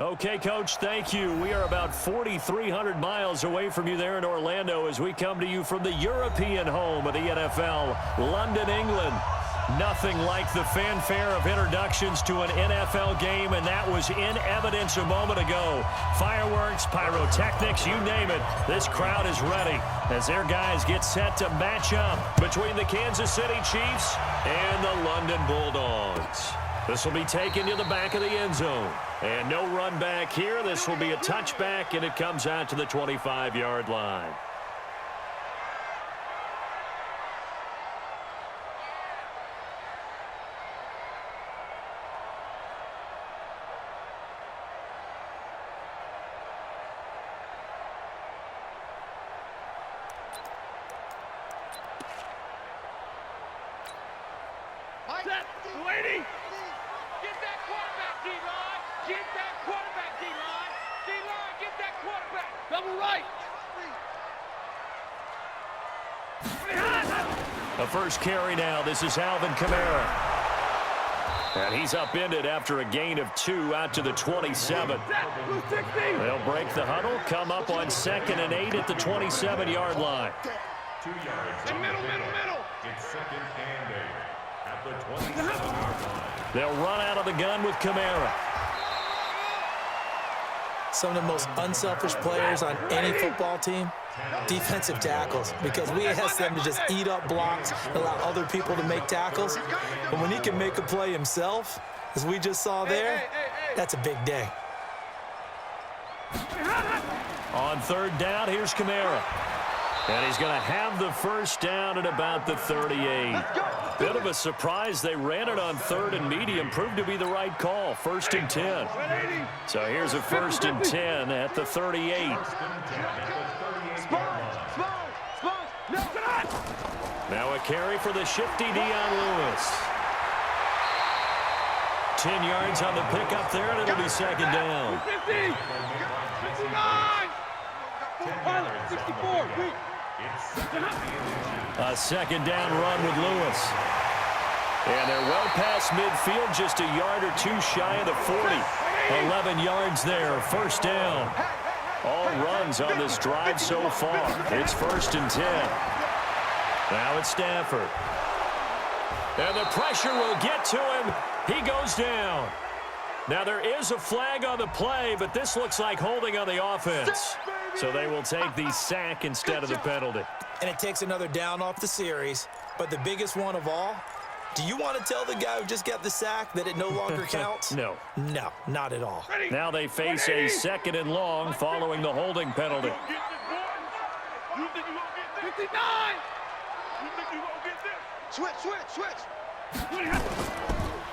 Okay, Coach, thank you. We are about 4,300 miles away from you there in Orlando as we come to you from the European home of the NFL, London, England. Nothing like the fanfare of introductions to an NFL game, and that was in evidence a moment ago. Fireworks, pyrotechnics, you name it. This crowd is ready as their guys get set to match up between the Kansas City Chiefs and the London Bulldogs. This will be taken to the back of the end zone. And no run back here. This will be a touchback, and it comes out to the 25-yard line. A first carry now. This is Alvin Kamara. And he's upended after a gain of 2 out to the 27. They'll break the huddle, come up on 2nd and 8 at the 27-yard line. 2 yards. Middle. It's 2nd and 8 at the 27-yard line. They'll run out of the gun with Kamara. Some of the most unselfish players on any football team, defensive tackles, because we ask them to just eat up blocks, allow other people to make tackles. But when he can make a play himself, as we just saw there, that's a big day. On 3rd down, here's Kamara. And he's going to have the first down at about the 38. Bit of a surprise. They ran it on 3rd and medium. Proved to be the right call. 1st and 10. So here's a 1st and 10 at the 38. Now a carry for the shifty Dion Lewis. 10 yards on the pickup there, and it'll be 2nd down. 59! 64! A 2nd down run with Lewis. And they're well past midfield, just a yard or 2 shy of the 40. 11 yards there, 1st down. All runs on this drive so far. It's 1st and 10. Now it's Stafford. And the pressure will get to him. He goes down. Now there is a flag on the play, but this looks like holding on the offense. So they will take the sack instead of the penalty. And it takes another down off the series. But the biggest one of all, do you want to tell the guy who just got the sack that it no longer counts? No. No, not at all. Now they face a 2nd and long following the holding penalty. 59! Switch!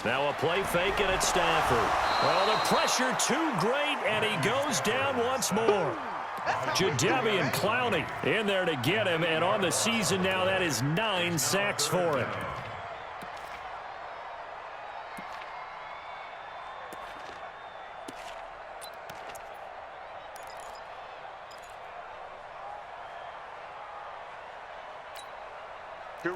Now a play fake, and it's Stafford. Well, the pressure too great, and he goes down once more. Jadeveon Clowney in there to get him, and on the season now, that is 9 sacks for him.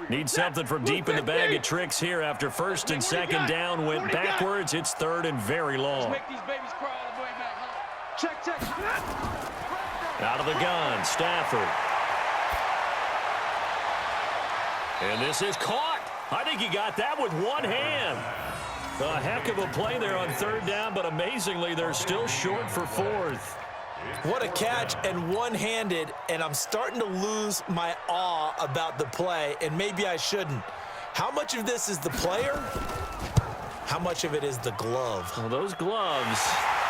Need something from deep in the bag of tricks here after 1st and 2nd down went backwards. It's 3rd and very long. Check. Out of the gun, Stafford. And this is caught. I think he got that with one hand. A heck of a play there on 3rd down, but amazingly, they're still short for 4th. What a catch, and one-handed, and I'm starting to lose my awe about the play, and maybe I shouldn't. How much of this is the player? How much of it is the glove? Well, those gloves,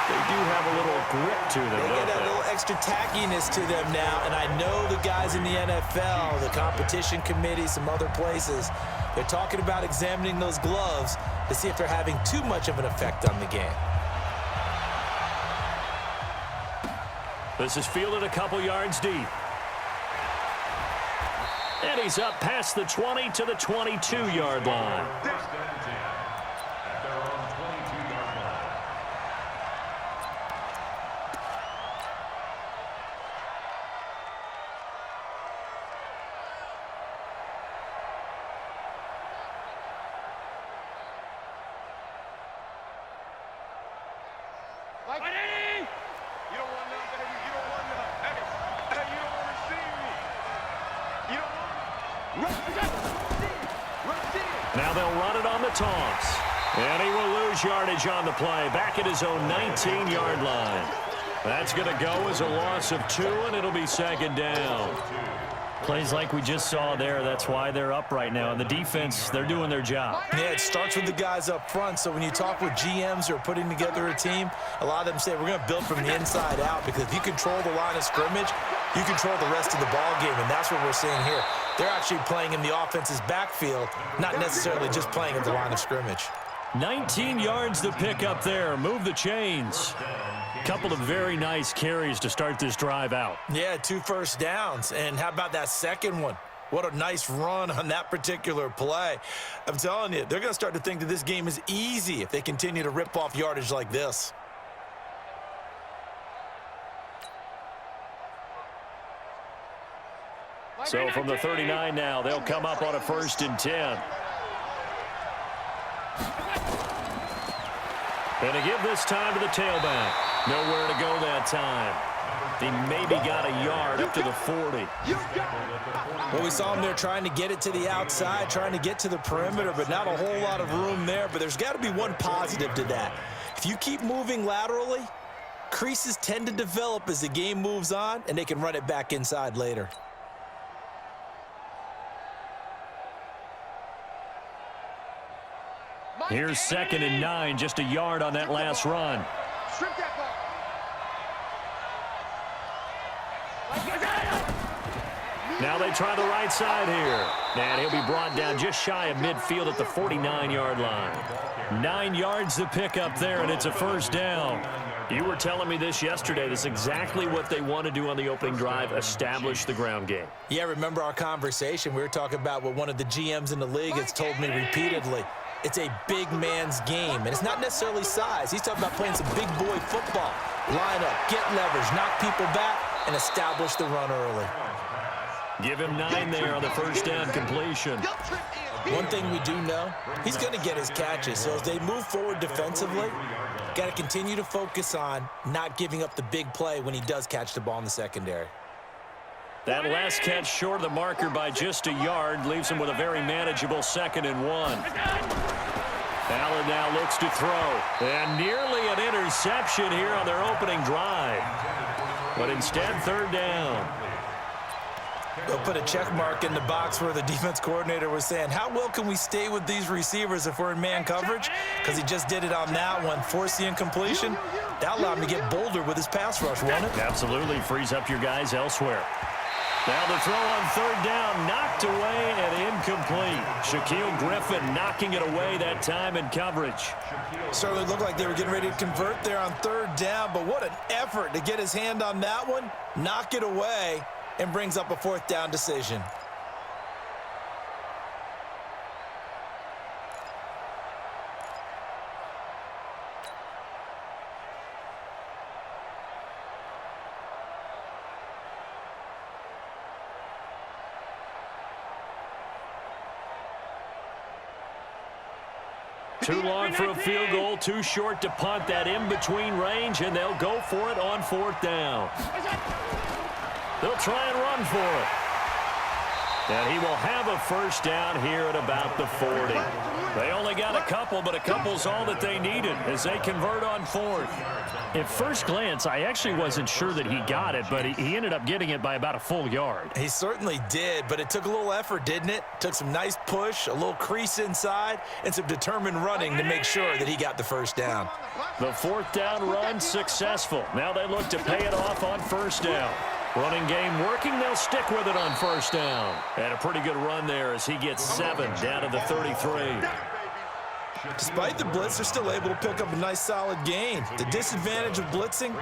they do have a little grip to them, They don't get a they? little extra tackiness to them now, and I know the guys in the NFL, the competition committee, some other places, they're talking about examining those gloves to see if they're having too much of an effect on the game. This is fielded a couple yards deep. And he's up past the 20 to the 22-yard line. Ready? You don't want none, baby. You don't want none. Hey, you don't want to see me. You don't want Now they'll run it on the toss. And he will lose yardage on the play. Back at his own 19-yard line. That's going to go as a loss of 2, and it'll be second down. Plays like we just saw there. That's why they're up right now. And the defense, they're doing their job. Yeah, it starts with the guys up front. So when you talk with GMs who are putting together a team, a lot of them say we're going to build from the inside out, because if you control the line of scrimmage, you control the rest of the ball game, and that's what we're seeing here. They're actually playing in the offense's backfield, not necessarily just playing at the line of scrimmage. 19 yards to pick up there. Move the chains. Couple of very nice carries to start this drive out. Yeah, 2 first downs. And how about that second one? What a nice run on that particular play. I'm telling you, they're going to start to think that this game is easy if they continue to rip off yardage like this. So from the 39 now, they'll come up on a 1st and 10. And to give this time to the tailback. Nowhere to go that time. He maybe got a yard up to the 40. Well, we saw him there trying to get it to the outside, trying to get to the perimeter, but not a whole lot of room there. But there's got to be one positive to that. If you keep moving laterally, creases tend to develop as the game moves on, and they can run it back inside later. Here's 2nd and 9, just a yard on that last run. Now they try the right side here. And he'll be brought down just shy of midfield at the 49-yard line. 9 yards to pick up there, and it's a 1st down. You were telling me this yesterday. This is exactly what they want to do on the opening drive, establish the ground game. Yeah, remember our conversation? We were talking about what one of the GMs in the league has told me repeatedly. It's a big man's game, and it's not necessarily size. He's talking about playing some big boy football. Line up, get leverage, knock people back, and establish the run early. Give him 9 there on the 1st down completion. One thing we do know, he's going to get his catches. So as they move forward defensively, got to continue to focus on not giving up the big play when he does catch the ball in the secondary. That last catch short of the marker by just a yard leaves him with a very manageable 2nd and 1. Allen now looks to throw. And nearly an interception here on their opening drive. But instead, 3rd down. They'll put a check mark in the box where the defense coordinator was saying, how well can we stay with these receivers if we're in man coverage? Because he just did it on that one, forced the incompletion. That allowed him to get bolder with his pass rush, won't it? Absolutely, frees up your guys elsewhere. Now the throw on 3rd down, knocked away and incomplete. Shaquille Griffin knocking it away that time in coverage. Certainly looked like they were getting ready to convert there on 3rd down, but what an effort to get his hand on that one, knock it away, and brings up a 4th down decision. Too long for a field goal, too short to punt. That in-between range, and they'll go for it on 4th down. They'll try and run for it. And he will have a 1st down here at about the 40. They only got a couple, but a couple's all that they needed as they convert on 4th. At first glance, I actually wasn't sure that he got it, but he ended up getting it by about a full yard. He certainly did, but it took a little effort, didn't it? Took some nice push, a little crease inside, and some determined running to make sure that he got the 1st down. The 4th down run successful. Now they look to pay it off on 1st down. Running game working, they'll stick with it on 1st down. And a pretty good run there as he gets 7 down to the 33. Despite the blitz, they're still able to pick up a nice solid gain. The disadvantage of blitzing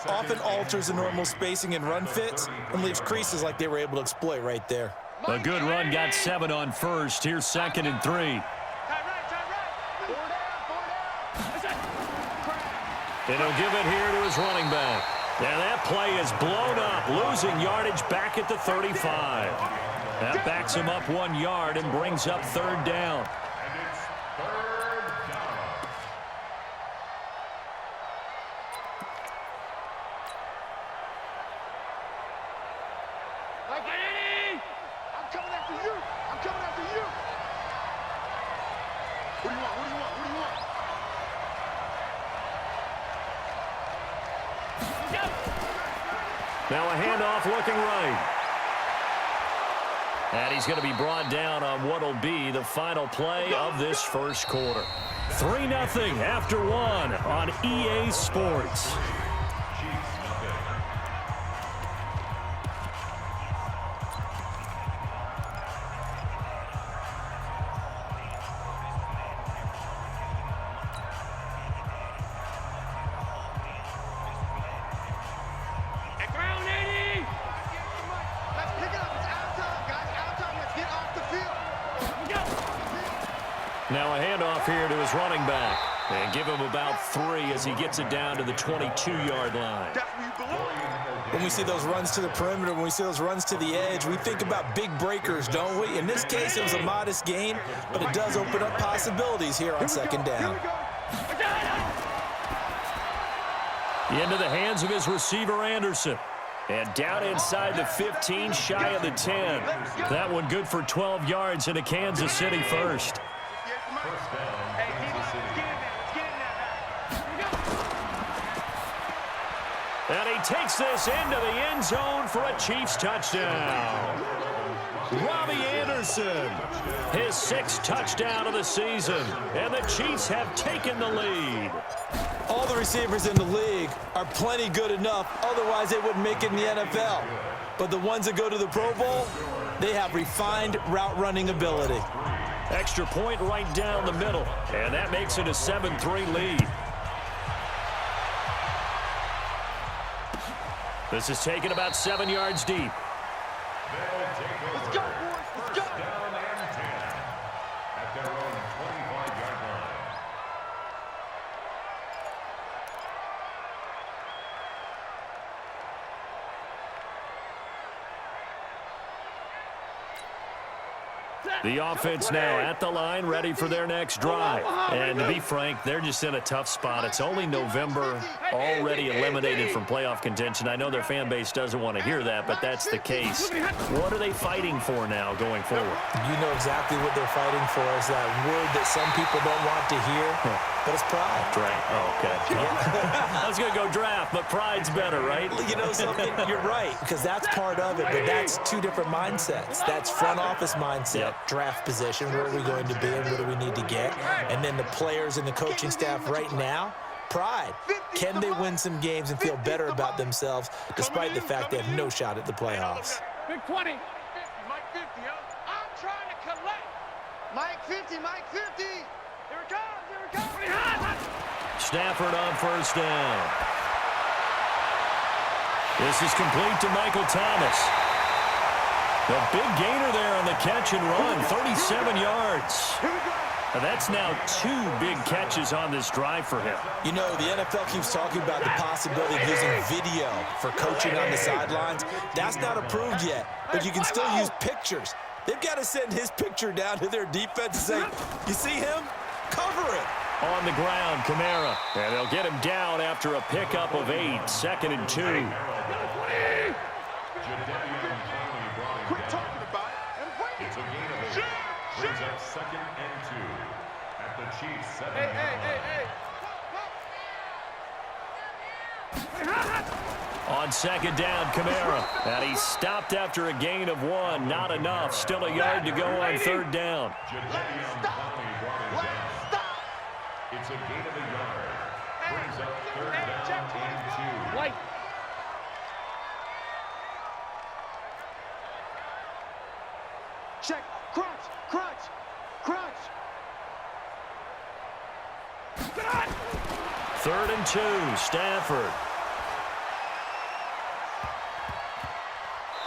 often alters the normal spacing and run fits and leaves creases like they were able to exploit right there. A good run, got 7 on 1st. Here's 2nd and 3. And he'll give it here to his running back. And that play is blown up, losing yardage back at the 35. That backs him up 1 yard and brings up 3rd down. Now a handoff looking right. And he's going to be brought down on what will be the final play of this first quarter. 3-0 after 1 on EA Sports. Now a handoff here to his running back. And give him about 3 as he gets it down to the 22-yard line. When we see those runs to the perimeter, when we see those runs to the edge, we think about big breakers, don't we? In this case, it was a modest gain, but it does open up possibilities here on second down. Into the hands of his receiver, Anderson. And down inside the 15, shy of the 10. That one good for 12 yards into Kansas City first. And he takes this into the end zone for a Chiefs touchdown. Robbie Anderson, his 6th touchdown of the season. And the Chiefs have taken the lead. All the receivers in the league are plenty good enough, otherwise they wouldn't make it in the NFL. But the ones that go to the Pro Bowl, they have refined route running ability. Extra point right down the middle, and that makes it a 7-3 lead. This is taken about 7 yards deep. Let's go, boys. Let's go. Down and 10 at their own 25-yard line. The offense now at the line, ready for their next drive. And to be frank, they're just in a tough spot. It's only November, already eliminated from playoff contention. I know their fan base doesn't want to hear that, but that's the case. What are they fighting for now going forward? You know exactly what they're fighting for. Is that word that some people don't want to hear, but it's pride. Draft. Oh, okay. I was going to go draft, but pride's better, right? You know something? You're right, because that's part of it, but that's 2 different mindsets. That's front office mindset, draft position, where are we going to be and what do we need to get? And then the players and the coaching staff right now, pride. Can they win some games and feel better about themselves despite the fact they have no shot at the playoffs? Big 20. Mike 50, I'm trying to collect. Mike 50, Mike 50. Here it comes, here it comes. Stafford on first down. This is complete to Michael Thomas. The big gainer there on the catch and run, 37 yards. And that's now 2 big catches on this drive for him. You know, the NFL keeps talking about the possibility of using video for coaching on the sidelines. That's not approved yet, but you can still use pictures. They've got to send his picture down to their defense and say, you see him? Cover it. On the ground, Kamara. And they'll get him down after a pickup of 8, 2nd and 2. Quit talking about it and wait. It's a gain of 8. Brings up 2nd and 2 at the Chiefs 7-yard line. On 2nd down, Kamara. And he's stopped after a gain of 1. Not enough. Still a yard to go on 3rd down. It's a gain of 1 yard. Brings up 3rd down and 2. White. Check. Crunch, crunch, crunch. 3rd and 2, Stafford.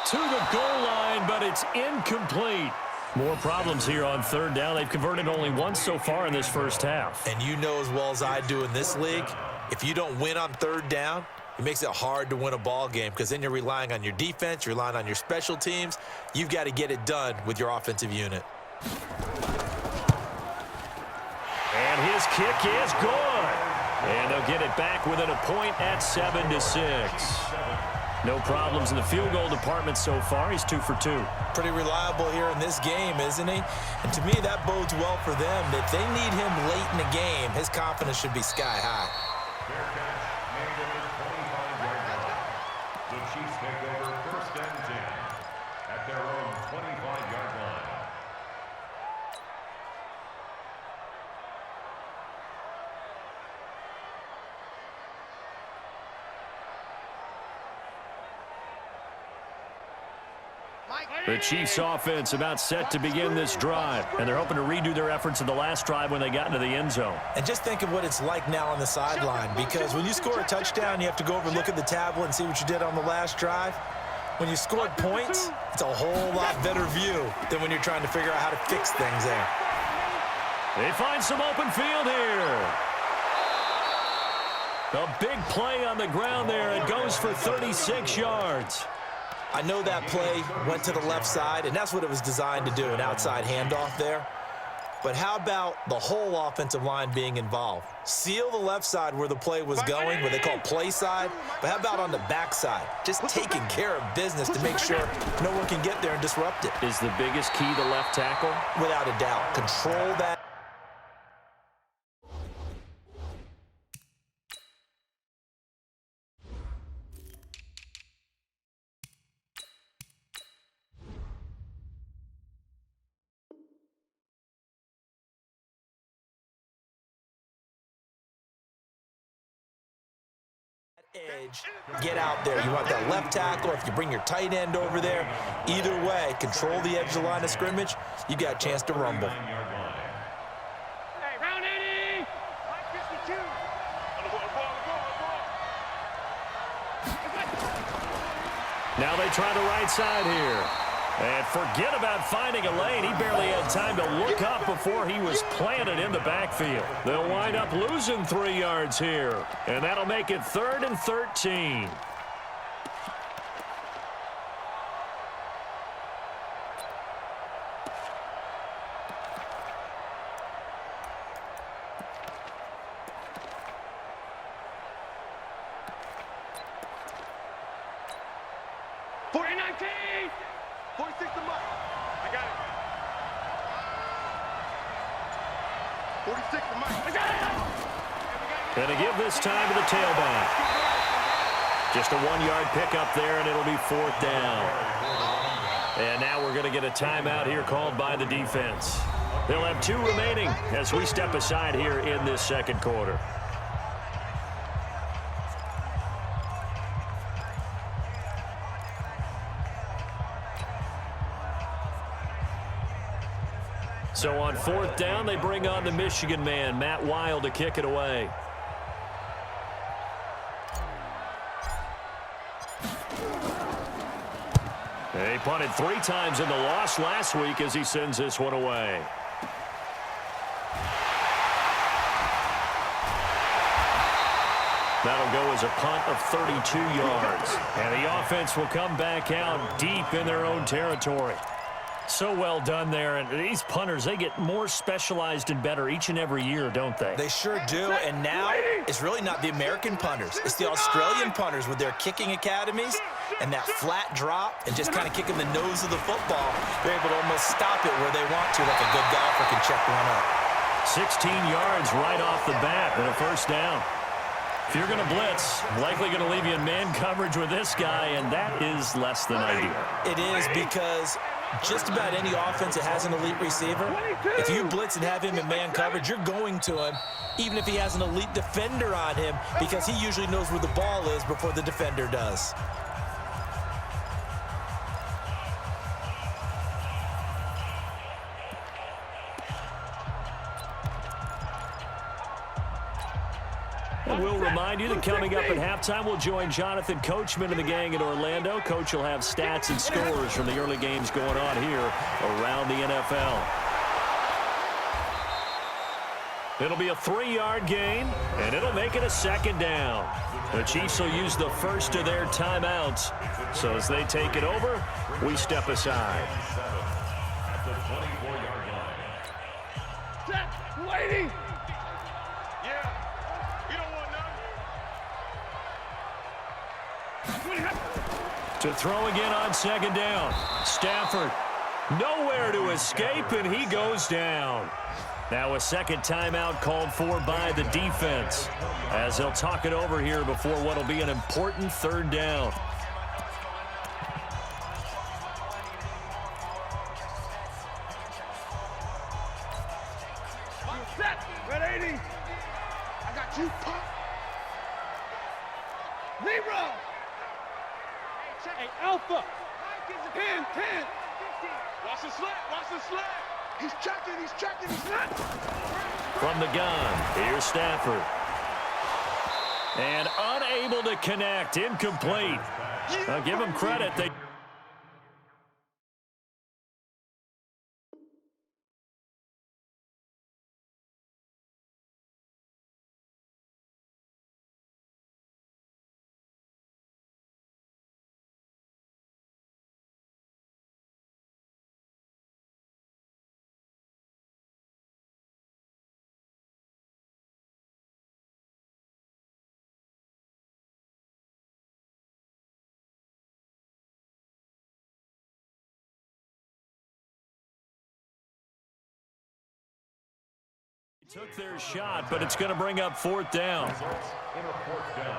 To the goal line, but it's incomplete. More problems here on 3rd down. They've converted only once so far in this first half. And you know as well as I do in this league, if you don't win on 3rd down, it makes it hard to win a ball game because then you're relying on your defense, you're relying on your special teams. You've got to get it done with your offensive unit. And his kick is good. And they'll get it back within a point at 7-6. No problems in the field goal department so far. He's 2 for 2. Pretty reliable here in this game, isn't he? And to me, that bodes well for them. If they need him late in the game, his confidence should be sky high. Fair catch made at the 25-yard line. The Chiefs pick The Chiefs offense about set to begin this drive, and they're hoping to redo their efforts in the last drive when they got into the end zone. And just think of what it's like now on the sideline, because when you score a touchdown, you have to go over and look at the tablet and see what you did on the last drive. When you scored points, it's a whole lot better view than when you're trying to figure out how to fix things there. They find some open field here. A big play on the ground there. It goes for 36 yards. I know that play went to the left side, and that's what it was designed to do, an outside handoff there. But how about the whole offensive line being involved? Seal the left side where the play was going, what they call play side. But how about on the back side? Just taking care of business to make sure no one can get there and disrupt it. Is the biggest key the left tackle? Without a doubt. Control that. Edge, get out there. You want that left tackle. If you bring your tight end over there, either way, control the edge of the line of scrimmage, you got a chance to rumble. Hey, round 80. 52. Now they try the right side here. And forget about finding a lane. He barely had time to look up before he was planted in the backfield. They'll wind up losing 3 yards here. And that'll make it 3rd and 13. And to give this time to the tailback. Just a 1-yard pickup there, and it'll be 4th down. And now we're going to get a timeout here called by the defense. They'll have 2 remaining as we step aside here in this second quarter. So on 4th down, they bring on the Michigan man, Matt Wild, to kick it away. He punted 3 times in the loss last week as he sends this one away. That'll go as a punt of 32 yards. And the offense will come back out deep in their own territory. So well done there. And these punters, they get more specialized and better each and every year, don't they? They sure do. And now it's really not the American punters. It's the Australian punters with their kicking academies and that flat drop and just kind of kicking the nose of the football. They're able to almost stop it where they want to, like a good golfer can check one up. 16 yards right off the bat and a 1st down. If you're going to blitz, likely going to leave you in man coverage with this guy, and that is less than ideal. It is, because just about any offense that has an elite receiver, if you blitz and have him in man coverage, you're going to him, even if he has an elite defender on him, because he usually knows where the ball is before the defender does. And we'll remind you that coming up at halftime, we'll join Jonathan Coachman and the gang in Orlando. Coach will have stats and scores from the early games going on here around the NFL. It'll be a 3-yard gain, and it'll make it a 2nd down. The Chiefs will use the first of their timeouts. So as they take it over, we step aside. At the 24-yard line. Set, waiting. To throw again on 2nd down. Stafford nowhere to escape, and he goes down. Now a 2nd timeout called for by the defense as they'll talk it over here before what will be an important 3rd down. Set, red 80. I got you. Zero. Hey, Alpha. 10. Watch the slant. Watch the slant. He's checking. He's not. From the gun, here's Stafford. And unable to connect, incomplete. I'll give him credit. They took their shot, but it's going to bring up fourth down. In a fourth down.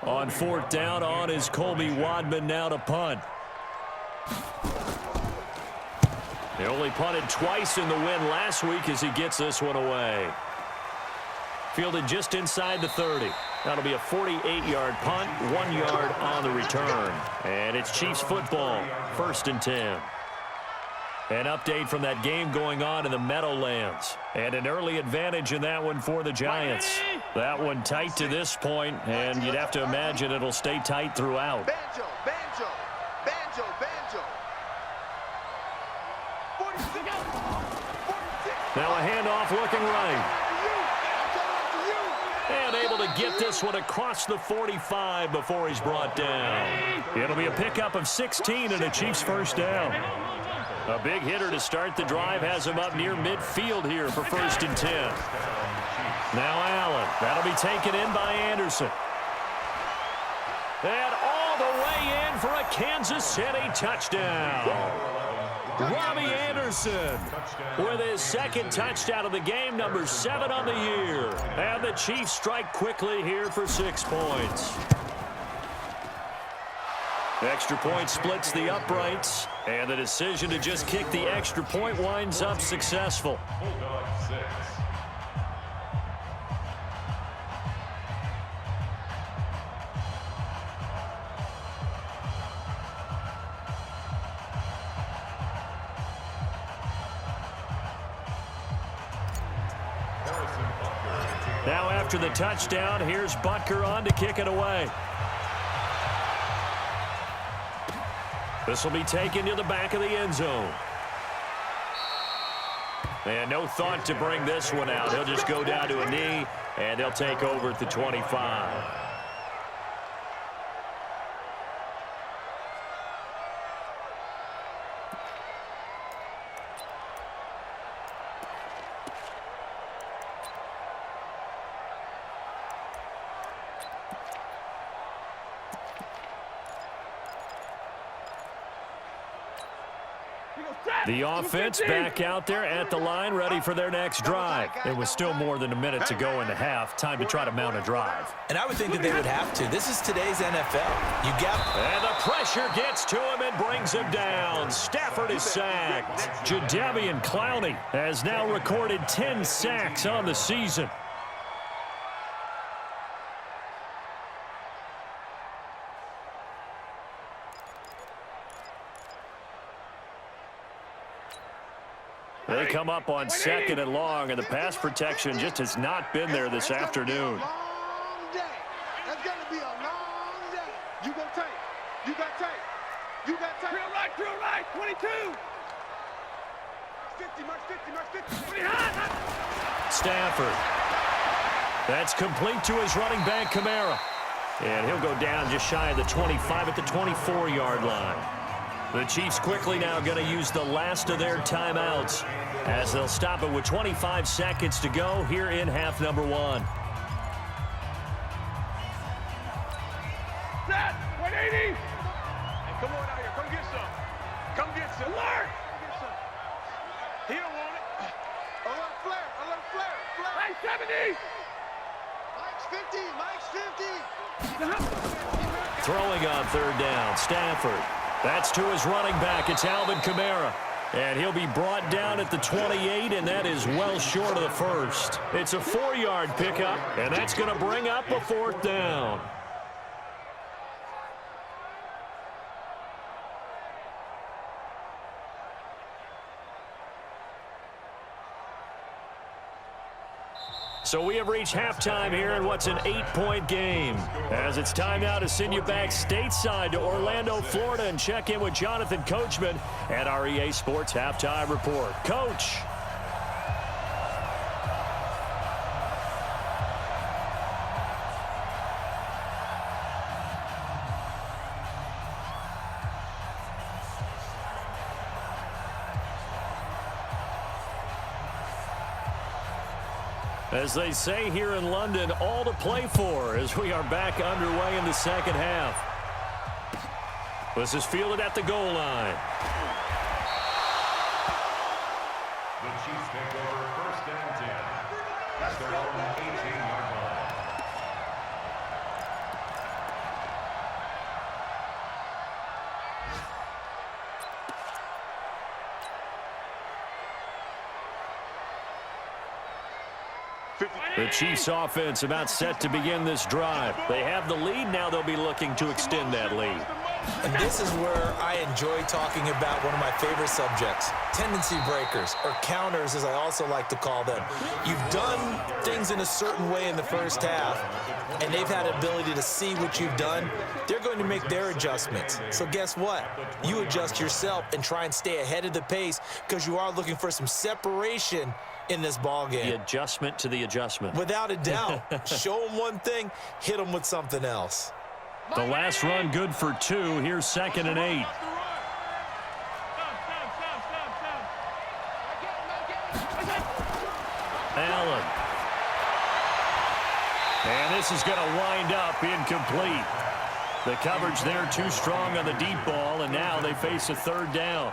On fourth down, on is Colby Wadman now to punt. He only punted twice in the win last week as he gets this one away. Fielded just inside the 30. That'll be a 48-yard punt, 1 yard on the return. And it's Chiefs football, 1st and 10. An update from that game going on in the Meadowlands. And an early advantage in that one for the Giants. That one tight to this point, and you'd have to imagine it'll stay tight throughout. Banjo. 46. Now a handoff looking right. And able to get this one across the 45 before he's brought down. It'll be a pickup of 16 and a Chiefs first down. A big hitter to start the drive has him up near midfield here for 1st and 10. Now Allen. That'll be taken in by Anderson. And all the way in for a Kansas City touchdown. Robbie Anderson with his second touchdown of the game, number 7 on the year. And the Chiefs strike quickly here for 6 points. Extra point splits the uprights, and the decision to just kick the extra point winds up successful. Bulldog 6. Now after the touchdown, here's Butker on to kick it away. This will be taken to the back of the end zone. And no thought to bring this one out. He'll just go down to a knee, and they'll take over at the 25. The offense back out there at the line, ready for their next drive. It was still more than a minute to go in the half. Time to try to mount a drive. And I would think that they would have to. This is today's NFL. You got. And the pressure gets to him and brings him down. Stafford is sacked. Jadeveon Clowney has now recorded 10 sacks on the season. They come up on 2nd and long, and the pass protection just has not been there this afternoon. Long day. That's going to be a long day. You go tight. You got tight. You got tight. Drill right. 22. 50, march 50. Stafford. That's complete to his running back, Kamara. And he'll go down just shy of the 25 at the 24-yard line. The Chiefs quickly now going to use the last of their timeouts as they'll stop it with 25 seconds to go here in half number 1. Set. 180. Hey, come on out here. Come get some. Come get some. Alert. He don't want it. A little flare. Hey, 70. Mike's 50. Throwing on third down, Stafford. That's to his running back. It's Alvin Kamara. And he'll be brought down at the 28, and that is well short of the first. It's a 4-yard pickup, and that's going to bring up a fourth down. So we have reached halftime here in what's an 8-point game. As it's time now to send you back stateside to Orlando, Florida, and check in with Jonathan Coachman at our EA Sports Halftime Report. Coach. As they say here in London, all to play for as we are back underway in the second half. This is fielded at the goal line. The Chiefs take over first down 10. That's their own 18-yard line. The Chiefs offense about set to begin this drive. They have the lead. Now they'll be looking to extend that lead. And this is where I enjoy talking about one of my favorite subjects, tendency breakers, or counters as I also like to call them. You've done things in a certain way in the first half, and they've had the ability to see what you've done. They're going to make their adjustments. So guess what? You adjust yourself and try and stay ahead of the pace because you are looking for some separation in this ball game. The adjustment to the adjustment. Without a doubt. Show them one thing, hit them with something else. The last run good for 2. Here's 2nd and 8. Allen. And this is going to wind up incomplete. The coverage there too strong on the deep ball, and now they face a third down.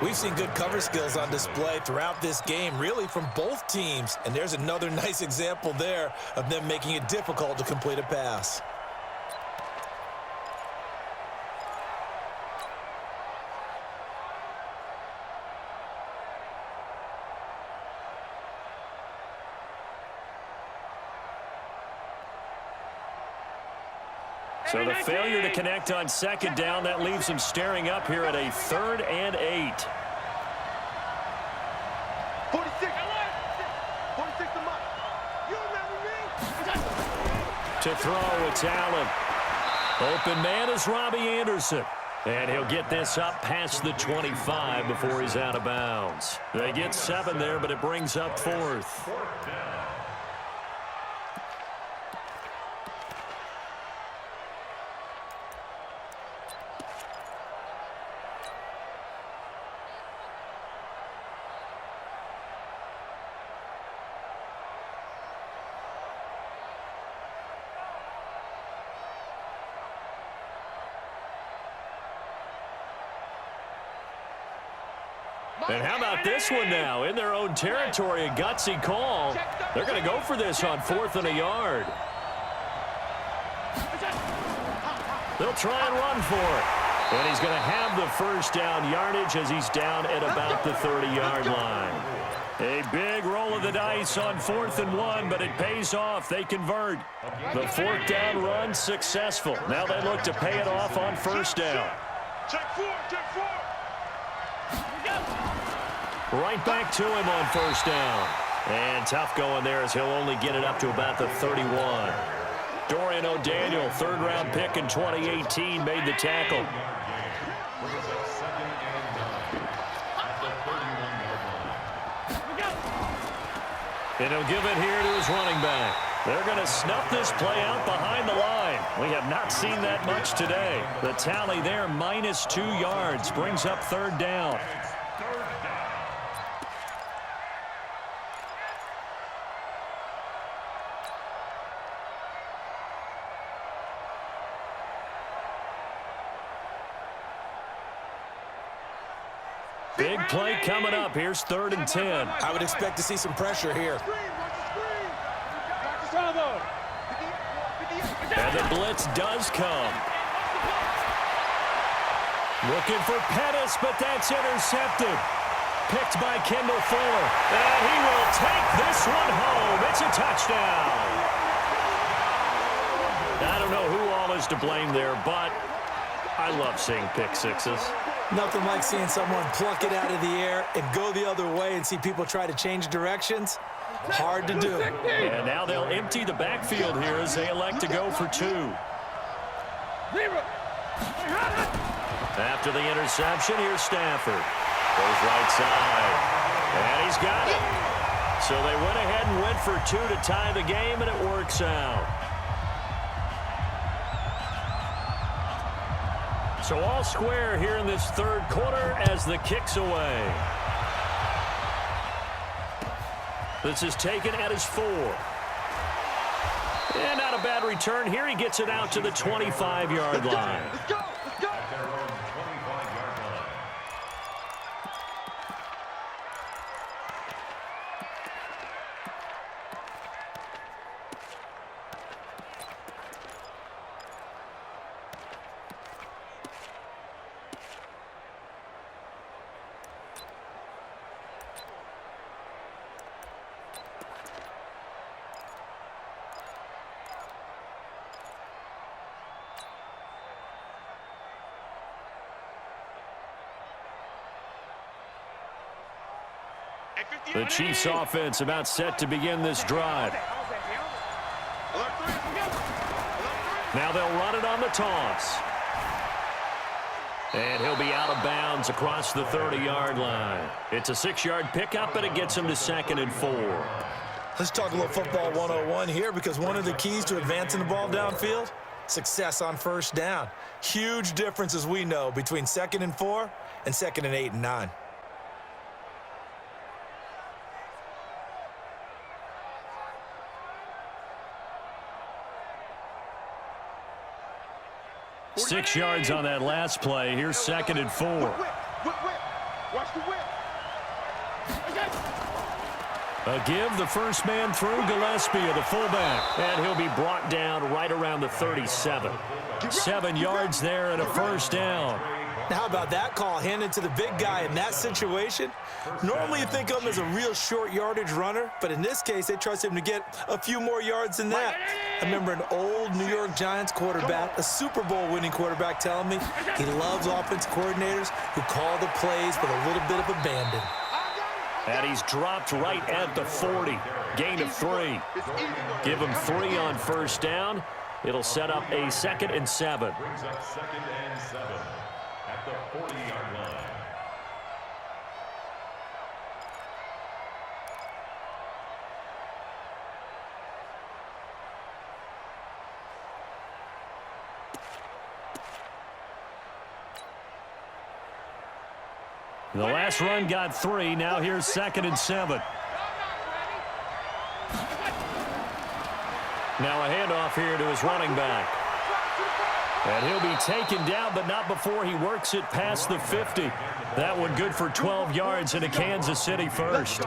We've seen good cover skills on display throughout this game, really from both teams. And there's another nice example there of them making it difficult to complete a pass. So the failure to connect on 2nd down, that leaves them staring up here at a 3rd and 8. 46 them up. You remember me? To throw, it's Allen. Open man is Robbie Anderson. And he'll get this up past the 25 before he's out of bounds. They get 7 there, but it brings up 4th. And how about this one now? In their own territory, a gutsy call. They're going to go for this on 4th and a yard. They'll try and run for it. And he's going to have the first down yardage as he's down at about the 30-yard line. A big roll of the dice on 4th and 1, but it pays off. They convert. The 4th down run successful. Now they look to pay it off on 1st down. Check 4, check 4. Right back to him on 1st down. And tough going there as he'll only get it up to about the 31. Dorian O'Daniel, 3rd-round pick in 2018, made the tackle. And he'll give it here to his running back. They're going to snuff this play out behind the line. We have not seen that much today. The tally there, minus 2 yards, brings up 3rd down. Big play coming up. Here's 3rd and 10. I would expect to see some pressure here. And the blitz does come. Looking for Pettis, but that's intercepted. Picked by Kendall Fuller. And he will take this one home. It's a touchdown. I don't know who all is to blame there, but I love seeing pick sixes. Nothing like seeing someone pluck it out of the air and go the other way and see people try to change directions. Hard to do. And now they'll empty the backfield here as they elect to go for two. After the interception, here's Stafford. Goes right side. And he's got it. So they went ahead and went for two to tie the game, and it works out. So all square here in this third quarter as the kick's away. This is taken at his 4. And not a bad return here. He gets it out to the 25-yard line. Let's go. Let's go. At their own 25-yard line. The Chiefs offense about set to begin this drive. Now they'll run it on the toss. And he'll be out of bounds across the 30-yard line. It's a 6-yard pickup, and it gets him to 2nd and 4. Let's talk a little football 101 here, because one of the keys to advancing the ball downfield, success on first down. Huge difference, as we know, between 2nd and 4 and 2nd and 8 and 9. Six yards on that last play. Here's 2nd and 4. Watch the whip. A give, the first man through, Gillespie, the fullback. And he'll be brought down right around the 37. 7 yards there and a first down. Now, how about that call handed to the big guy in that situation? Normally you think of him as a real short yardage runner, but in this case they trust him to get a few more yards than that. I remember an old New York Giants quarterback, a Super Bowl winning quarterback, telling me he loves offensive coordinators who call the plays with a little bit of abandon. And he's dropped right at the 40. Gain of 3. Give him 3 on first down. It'll set up a 2nd and 7. Brings up 2nd and 7 at the 40-yard line. The last run got 3. Now here's 2nd and 7. Now a handoff here to his running back. And he'll be taken down, but not before he works it past the 50. That one good for 12 yards into Kansas City first.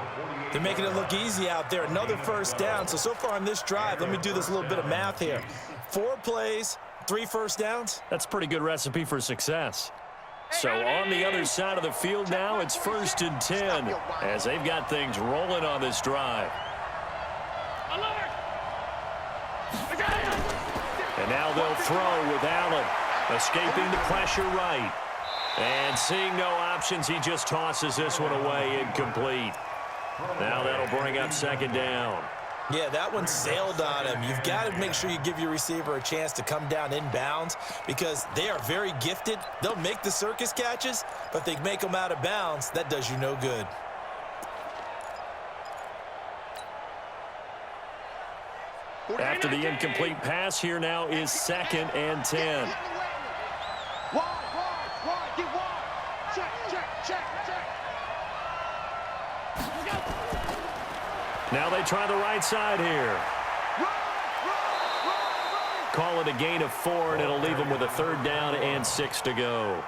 They're making it look easy out there. Another first down. So far on this drive, let me do this little bit of math here. 4 plays, 3 first downs. That's a pretty good recipe for success. So on the other side of the field now, it's 1st and 10 as they've got things rolling on this drive. And now they'll throw with Allen, escaping the pressure right. And seeing no options, he just tosses this one away, incomplete. Now that'll bring up 2nd down. Yeah, that one sailed on him. You've got to make sure you give your receiver a chance to come down inbounds because they are very gifted. They'll make the circus catches, but they make them out of bounds. That does you no good. After the incomplete pass, here now is 2nd and 10. Wide, get wide. Check. Now they try the right side here. Call it a gain of 4, and it'll leave them with a 3rd down and 6 to go.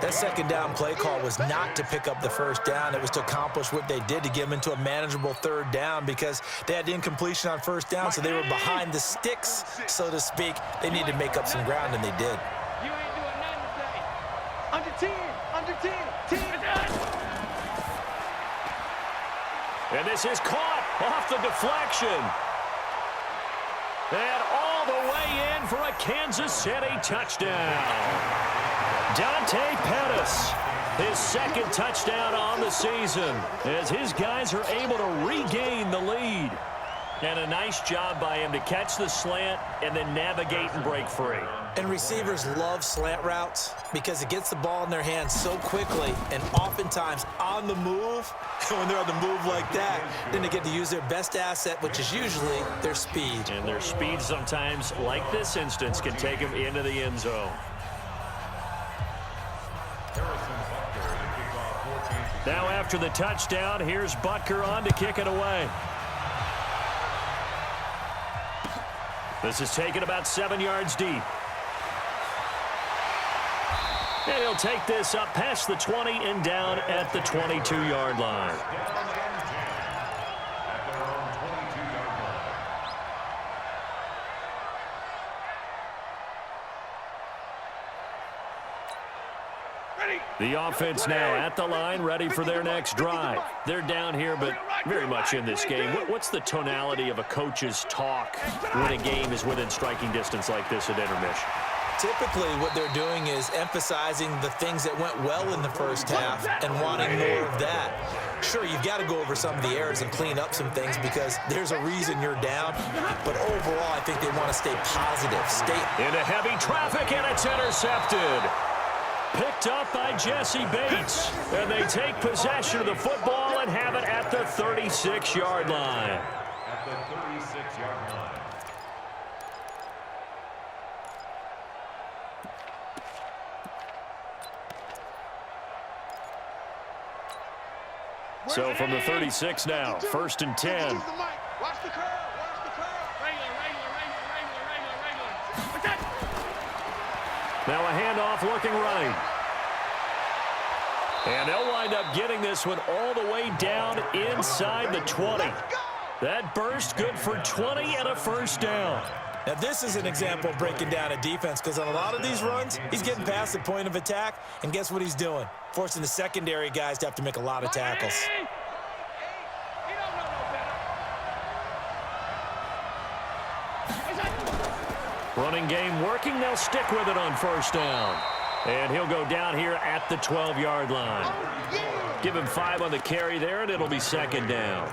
That 2nd down play call was not to pick up the first down. It was to accomplish what they did to get them into a manageable 3rd down because they had incompletion on first down, so they were behind the sticks, so to speak. They needed to make up some ground, and they did. You ain't doing nothing today. Under 10. Under 10. 10. And this is caught off the deflection. And all the way in for a Kansas City touchdown. Dante Pettis, his second touchdown on the season, as his guys are able to regain the lead. And a nice job by him to catch the slant and then navigate and break free. And receivers love slant routes because it gets the ball in their hands so quickly and oftentimes on the move. And when they're on the move like that, then they get to use their best asset, which is usually their speed. And their speed sometimes, like this instance, can take them into the end zone. Now after the touchdown, here's Butker on to kick it away. This is taken about 7 yards deep. And he'll take this up past the 20 and down at the 22-yard line. The offense now at the line, ready for their next drive. They're down here, but very much in this game. What's the tonality of a coach's talk when a game is within striking distance like this at intermission? Typically, what they're doing is emphasizing the things that went well in the first half and wanting more of that. Sure, you've got to go over some of the errors and clean up some things because there's a reason you're down. But overall, I think they want to stay positive. Into heavy traffic, and it's intercepted. Picked up by Jesse Bates. And they take possession of the football and have it at the 36-yard line. At the 36-yard line. So from the 36 now, 1st and 10. Watch the curl. Watch the curl. Regular. Now a handoff looking right. And they'll wind up getting this one all the way down inside the 20. That burst good for 20 and a first down. Now, this is an example of breaking down a defense because on a lot of these runs, he's getting past the point of attack, and guess what he's doing? Forcing the secondary guys to have to make a lot of tackles. Running game working. They'll stick with it on first down. And he'll go down here at the 12-yard line. Give him 5 on the carry there, and it'll be second down.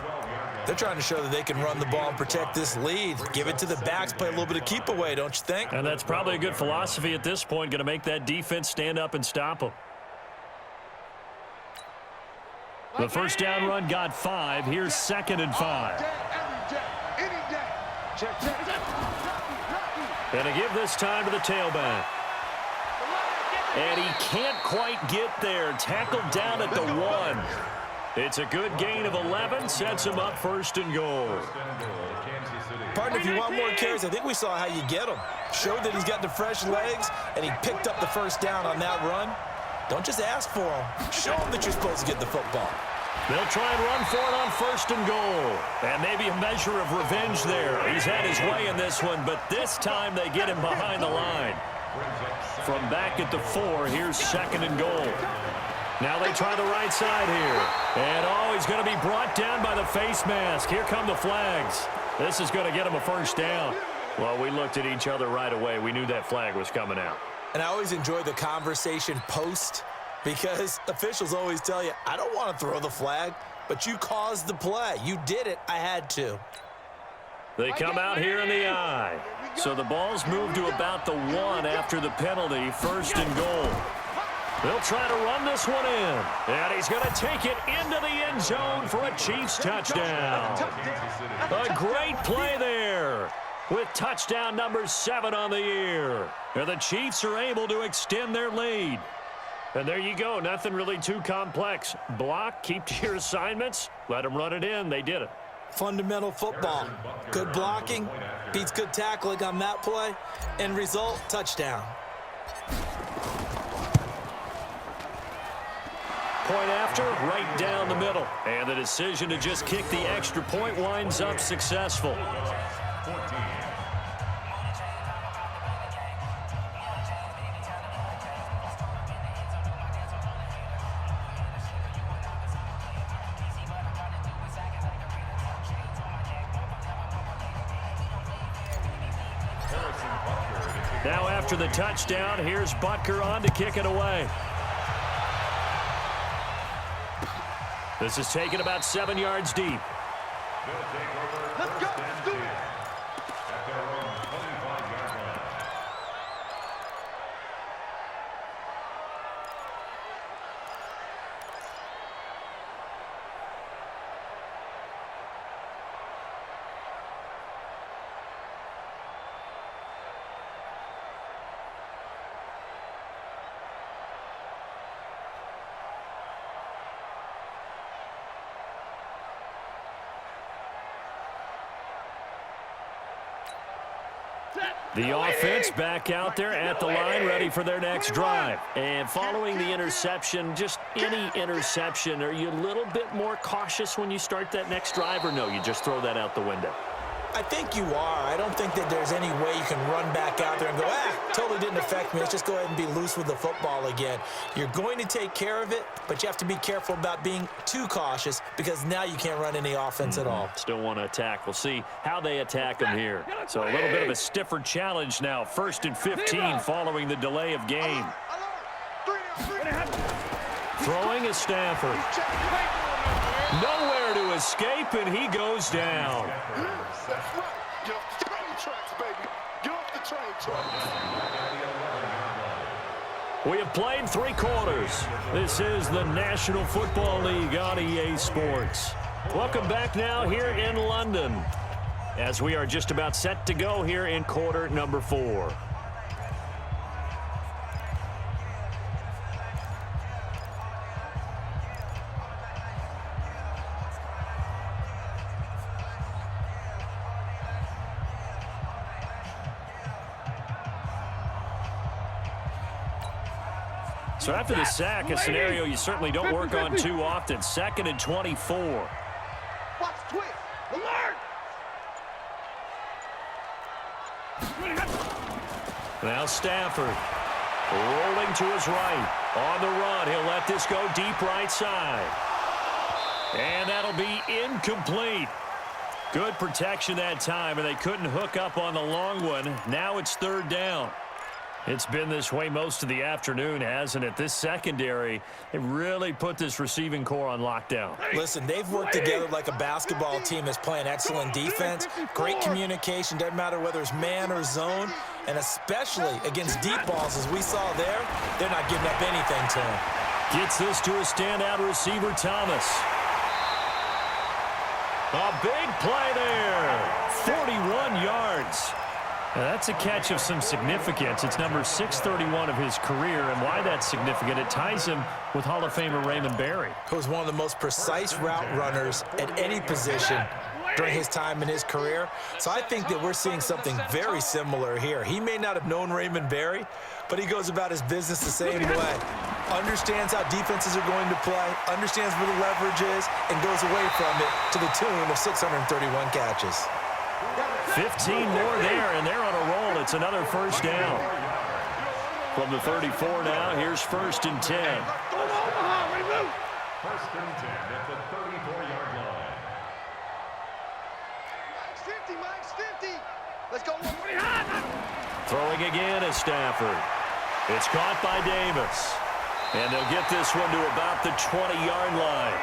They're trying to show that they can run the ball and protect this lead. Give it to the backs, play a little bit of keep away, don't you think? And that's probably a good philosophy at this point, going to make that defense stand up and stop them. The first down run got 5. Here's 2nd and 5. And to give this time to the tailback. And he can't quite get there. Tackled down at the 1. It's a good gain of 11. Sets him up 1st and goal. Partner, if you want more carries, I think we saw how you get them. Showed that he's got the fresh legs, and he picked up the first down on that run. Don't just ask for them. Show them that you're supposed to get the football. They'll try and run for it on 1st and goal. And maybe a measure of revenge there. He's had his way in this one, but this time they get him behind the line. From back at the 4, here's 2nd and goal. Now they try the right side here. And, he's going to be brought down by the face mask. Here come the flags. This is going to get him a first down. Well, we looked at each other right away. We knew that flag was coming out. And I always enjoy the conversation post because officials always tell you, I don't want to throw the flag, but you caused the play. You did it. I had to. They come out here in the I. So the ball's moved to about the 1 after the penalty. 1st and goal. They'll try to run this one in. And he's going to take it into the end zone for a Chiefs touchdown. A great play there with touchdown number 7 on the year. And the Chiefs are able to extend their lead. And there you go. Nothing really too complex. Block, keep to your assignments, let them run it in. They did it. Fundamental football. Good blocking beats good tackling on that play. End result, touchdown. Point after, right down the middle. And the decision to just kick the extra point winds up successful. Now after the touchdown, here's Butker on to kick it away. This is taken about 7 yards deep. They'll take over Let's go. first Let's and do 10 it. at their own 25-yard line. The offense back out there at the line, ready for their next drive. And following the interception, just any interception, are you a little bit more cautious when you start that next drive, or no, you just throw that out the window? I think you are. I don't think that there's any way you can run back out there and go, totally didn't affect me. Let's just go ahead and be loose with the football again. You're going to take care of it, but you have to be careful about being too cautious because now you can't run any offense at all. Still want to attack. We'll see how they attack them here. So a little bit of a stiffer challenge now. 1st and 15 following the delay of game. Throwing is Stafford. Nowhere to escape, and he goes down. That's right. Get off the train tracks, baby. Get off the train tracks. We have played 3 quarters. This is the National Football League on EA Sports. Welcome back now here in London as we are just about set to go here in quarter number 4. So after the sack, a scenario you certainly don't work on too often. 2nd and 24. Watch twist. Alert! Now Stafford rolling to his right. On the run, he'll let this go deep right side. And that'll be incomplete. Good protection that time, and they couldn't hook up on the long one. Now it's 3rd down. It's been this way most of the afternoon, hasn't it? This secondary, they really put this receiving core on lockdown. Listen, they've worked together like a basketball team that's playing excellent defense. Great communication, doesn't matter whether it's man or zone. And especially against deep balls, as we saw there, they're not giving up anything to him. Gets this to a standout receiver, Thomas. A big play there. 41 yards. Now, that's a catch of some significance. It's number 631 of his career, and why that's significant, it ties him with Hall of Famer Raymond Berry. Who was one of the most precise route runners at any position during his time in his career. So I think that we're seeing something very similar here. He may not have known Raymond Berry, but he goes about his business the same way. Understands how defenses are going to play, understands where the leverage is, and goes away from it to the tune of 631 catches. 15 more there, and they're on a roll. It's another 1st down. From the 34 now, here's 1st and 10. 1st and 10 at the 34-yard line. Mike's 50, Mike's 50. Let's go. Throwing again is Stafford. It's caught by Davis. And they'll get this one to about the 20-yard line.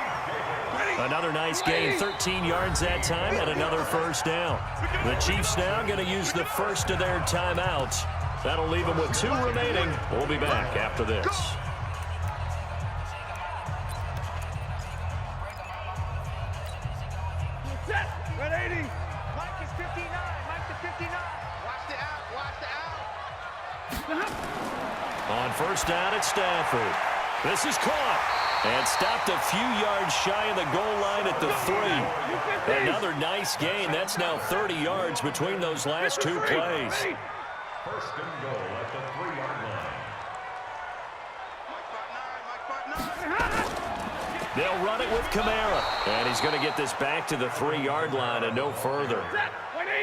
Another nice gain, 13 yards that time, and another 1st down. The Chiefs now going to use the first of their timeouts. That'll leave them with 2 remaining. We'll be back after this. Red 80. Mike is 59. Mike to 59. Watch the out. Watch the out. On 1st down, it's Stafford. This is caught. And stopped a few yards shy of the goal line at the 3. Another nice gain. That's now 30 yards between those last 2 plays. 1st and goal at the 3-yard line. They'll run it with Kamara. And he's going to get this back to the 3-yard line and no further.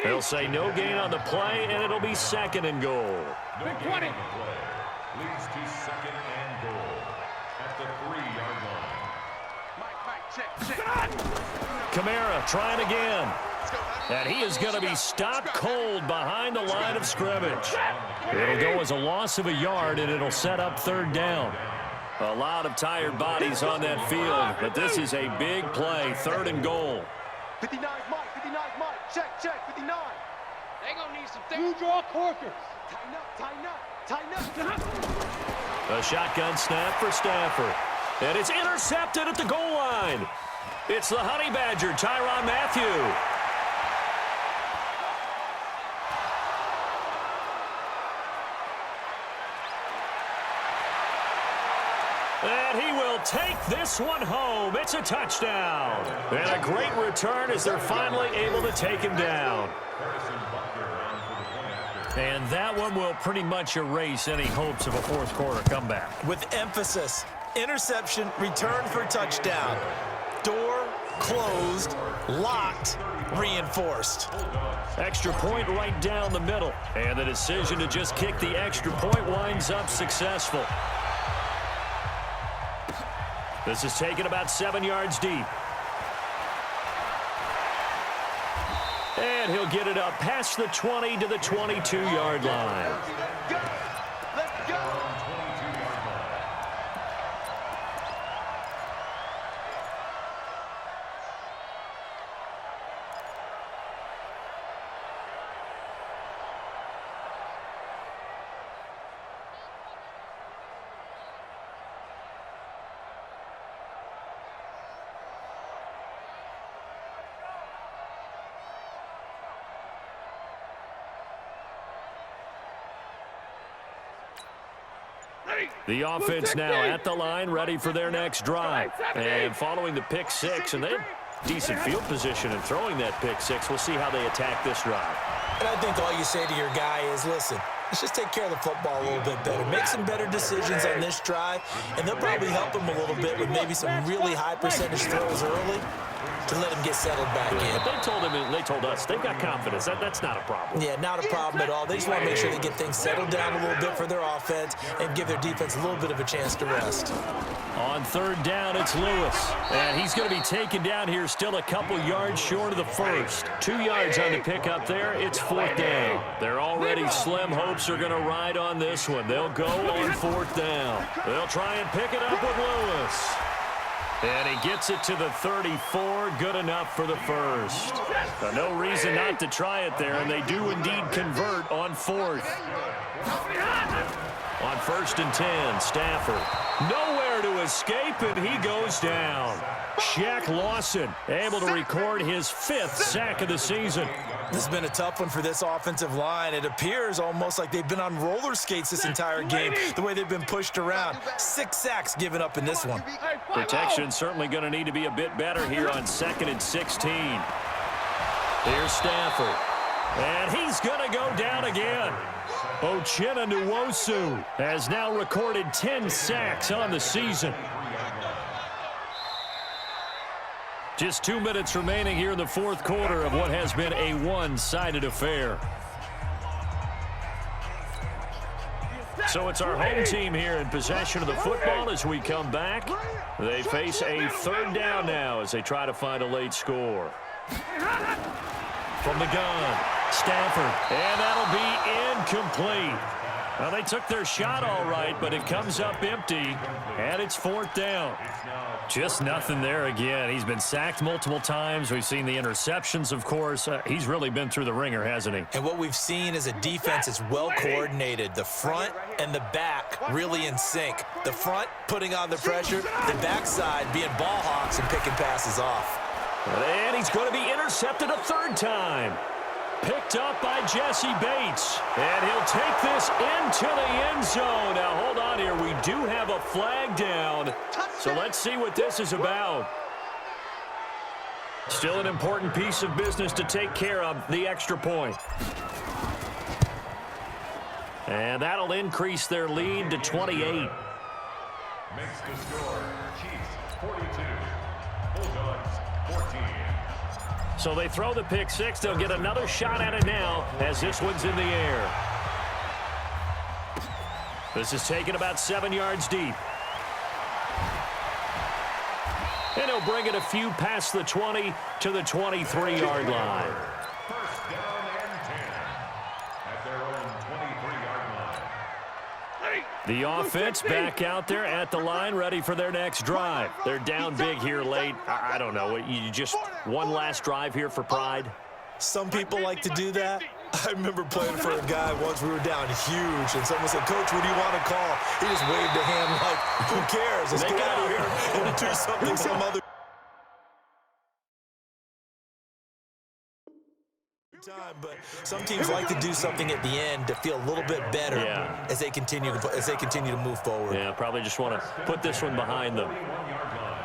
They'll say no gain on the play, and it'll be 2nd and goal. No gain on the play. Leads to 2nd and goal at the 3-yard line. Mike, check. Kamara trying again. And he is going to be stopped cold behind the line of scrimmage. It'll go as a loss of a yard, and it'll set up third down. A lot of tired bodies on that field, but this is a big play, 3rd and goal. 59 Mike, check, 59. They gonna need some things. You draw corkers. Tighten up. A shotgun snap for Stafford. And it's intercepted at the goal line. It's the Honey Badger, Tyrann Mathieu. And he will take this one home. It's a touchdown. And a great return as they're finally able to take him down. And that one will pretty much erase any hopes of a fourth quarter comeback. With emphasis, interception, return for touchdown. Door closed, locked, reinforced. Extra point right down the middle. And the decision to just kick the extra point winds up successful. This is taken about 7 yards deep. And he'll get it up past the 20 to the 22-yard line. Let's go. The offense now at the line, ready for their next drive. And following the pick six, and they have decent field position in throwing that pick six. We'll see how they attack this drive. And I think all you say to your guy is, listen, let's just take care of the football a little bit better. Make some better decisions on this drive, and they'll probably help him a little bit with maybe some really high percentage throws early to let him get settled back in. But they told him, and they told us, they've got confidence. That's not a problem. Yeah, not a problem at all. They just want to make sure they get things settled down a little bit for their offense and give their defense a little bit of a chance to rest. On 3rd down, it's Lewis. And he's going to be taken down here still a couple yards short of the first. 2 yards on the pickup there. It's 4th down. They're already slim hopes are going to ride on this one. They'll go on 4th down. They'll try and pick it up with Lewis. And he gets it to the 34, good enough for the first. No reason not to try it there, and they do indeed convert on 4th. On 1st and 10, Stafford. Nowhere to escape, and he goes down. Shaq Lawson able to record his 5th sack of the season. This has been a tough one for this offensive line. It appears almost like they've been on roller skates this entire game, the way they've been pushed around. 6 sacks given up in this one. Protection certainly going to need to be a bit better here on 2nd and 16. Here's Stafford. And he's going to go down again. Uchenna Nwosu has now recorded 10 sacks on the season. Just 2 minutes remaining here in the 4th quarter of what has been a one-sided affair. So it's our home team here in possession of the football as we come back. They face a 3rd down now as they try to find a late score. From the gun, Stafford, and that'll be incomplete. Well, they took their shot all right, but it comes up empty, and it's 4th down. Just nothing there again. He's been sacked multiple times. We've seen the interceptions, of course. He's really been through the ringer, hasn't he? And what we've seen is a defense that's well coordinated. The front and the back really in sync. The front putting on the pressure, the backside being ball hawks and picking passes off. And he's going to be intercepted a 3rd time. Picked up by Jesse Bates. And he'll take this into the end zone. Now, hold on here. We do have a flag down. So let's see what this is about. Still an important piece of business to take care of, the extra point. And that'll increase their lead to 28. Makes the score Chiefs 42, Bulldogs 14. So they throw the pick six. They'll get another shot at it now as this one's in the air. This is taken about 7 yards deep. And he'll bring it a few past the 20 to the 23-yard line. down and 10 at their own 23-yard line. The offense back out there at the line, ready for their next drive. They're down big here late. I don't know. You just one last drive here for pride? Some people like to do that. I remember playing for a guy once. We were down huge, and someone said, "Coach, what do you want to call?" He just waved a hand like, "Who cares? Let's get out of here and do something some other time." But some teams like to do something at the end to feel a little bit better as they continue to move forward. Yeah, probably just want to put this one behind them. 21-yard line.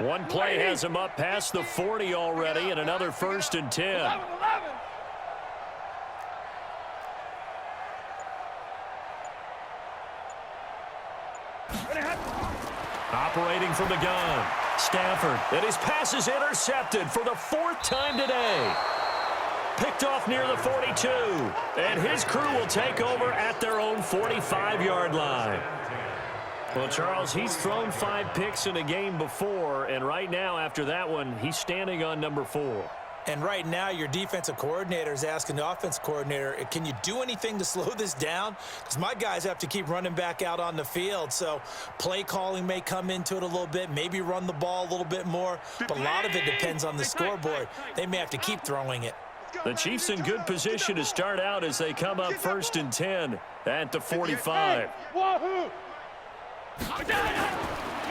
One play has him up past the 40 already, and another 1st and 10. 11. Operating from the gun, Stafford, and his pass is intercepted for the 4th time today. Picked off near the 42, and his crew will take over at their own 45-yard line. Well, Charles, he's thrown 5 picks in a game before, and right now, after that one, he's standing on number 4. And right now, your defensive coordinator is asking the offensive coordinator, can you do anything to slow this down? Because my guys have to keep running back out on the field. So play calling may come into it a little bit, maybe run the ball a little bit more. But a lot of it depends on the scoreboard. They may have to keep throwing it. The Chiefs in good position to start out as they come up 1st and 10 at the 45.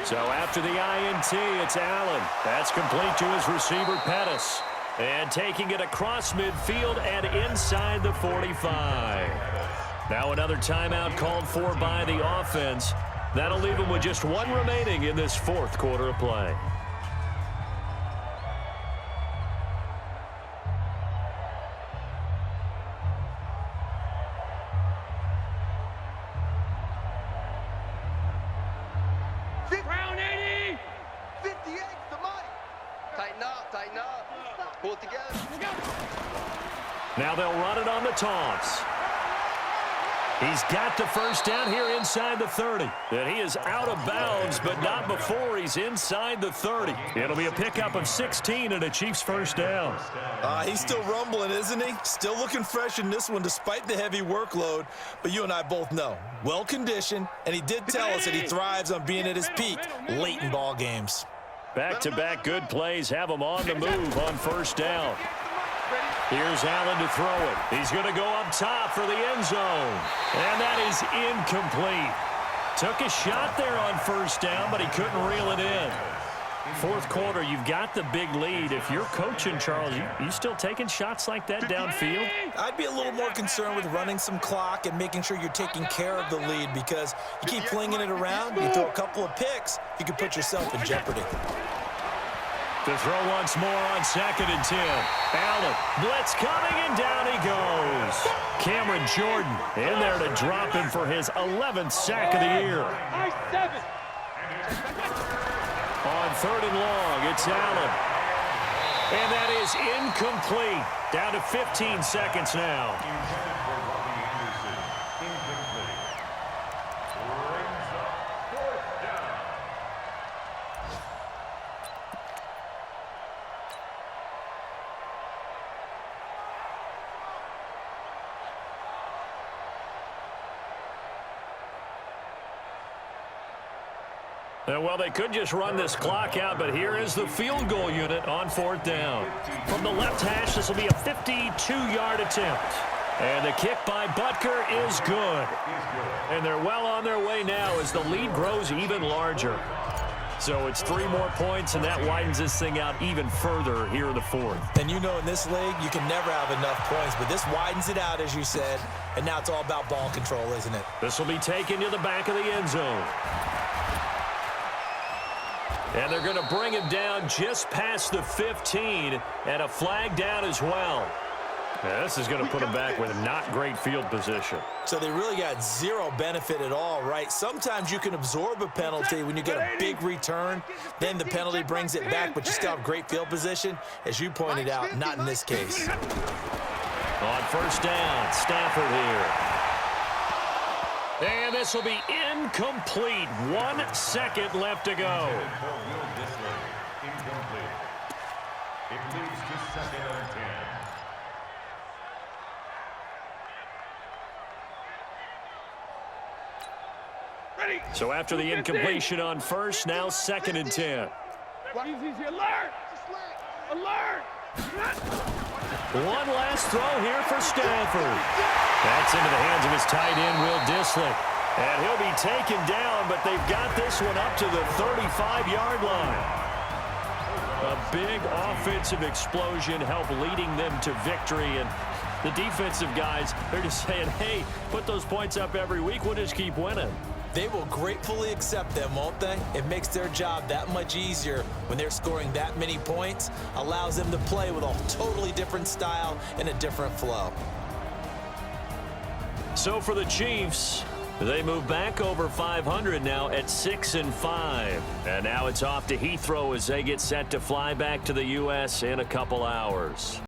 So after the INT, it's Allen. That's complete to his receiver, Pettis. And taking it across midfield and inside the 45. Now another timeout called for by the offense. That'll leave them with just 1 remaining in this 4th quarter of play. Round 80. 58's the money. Tighten up, tighten up. Pull it together. Now they'll run it on the toss. He's got the 1st down here inside the 30. And he is out of bounds, but not before he's inside the 30. It'll be a pickup of 16 and a Chiefs 1st down. He's still rumbling, isn't he? Still looking fresh in this one despite the heavy workload. But you and I both know, well-conditioned, and he did tell us that he thrives on being at his peak late in ball games. Back-to-back good plays have him on the move on 1st down. Here's Allen to throw it. He's going to go up top for the end zone. And that is incomplete. Took a shot there on 1st down, but he couldn't reel it in. 4th quarter, you've got the big lead. If you're coaching, Charles, you still taking shots like that downfield? I'd be a little more concerned with running some clock and making sure you're taking care of the lead, because you keep flinging it around, you throw a couple of picks, you can put yourself in jeopardy. To throw once more on 2nd and 10. Allen, blitz coming, and down he goes. Cameron Jordan in there to drop him for his 11th sack of the year. On 3rd and long, it's Allen. And that is incomplete. Down to 15 seconds now. Well, they could just run this clock out, but here is the field goal unit on 4th down. From the left hash, this will be a 52-yard attempt. And the kick by Butker is good. And they're well on their way now as the lead grows even larger. So it's 3 more points, and that widens this thing out even further here in the 4th. And you know, in this league, you can never have enough points, but this widens it out, as you said, and now it's all about ball control, isn't it? This will be taken to the back of the end zone. And they're going to bring him down just past the 15, and a flag down as well. Yeah, this is going to put him back with not great field position. So they really got 0 benefit at all, right? Sometimes you can absorb a penalty when you get a big return. Then the penalty brings it back, but you still have great field position. As you pointed out, not in this case. On first down, Stafford here. And this will be incomplete. 1 second left to go. Incomplete. It leads to 2nd and 10. So after the incompletion on first, now 2nd and 10. Easy, alert! Alert! One last throw here for Stafford. That's into the hands of his tight end, Will Dissly. And he'll be taken down, but they've got this one up to the 35-yard line. A big offensive explosion helped leading them to victory. And the defensive guys, they're just saying, hey, put those points up every week. We'll just keep winning. They will gratefully accept them, won't they? It makes their job that much easier when they're scoring that many points, allows them to play with a totally different style and a different flow. So for the Chiefs, they move back over 500 now at 6-5. And now it's off to Heathrow as they get set to fly back to the U.S. in a couple hours.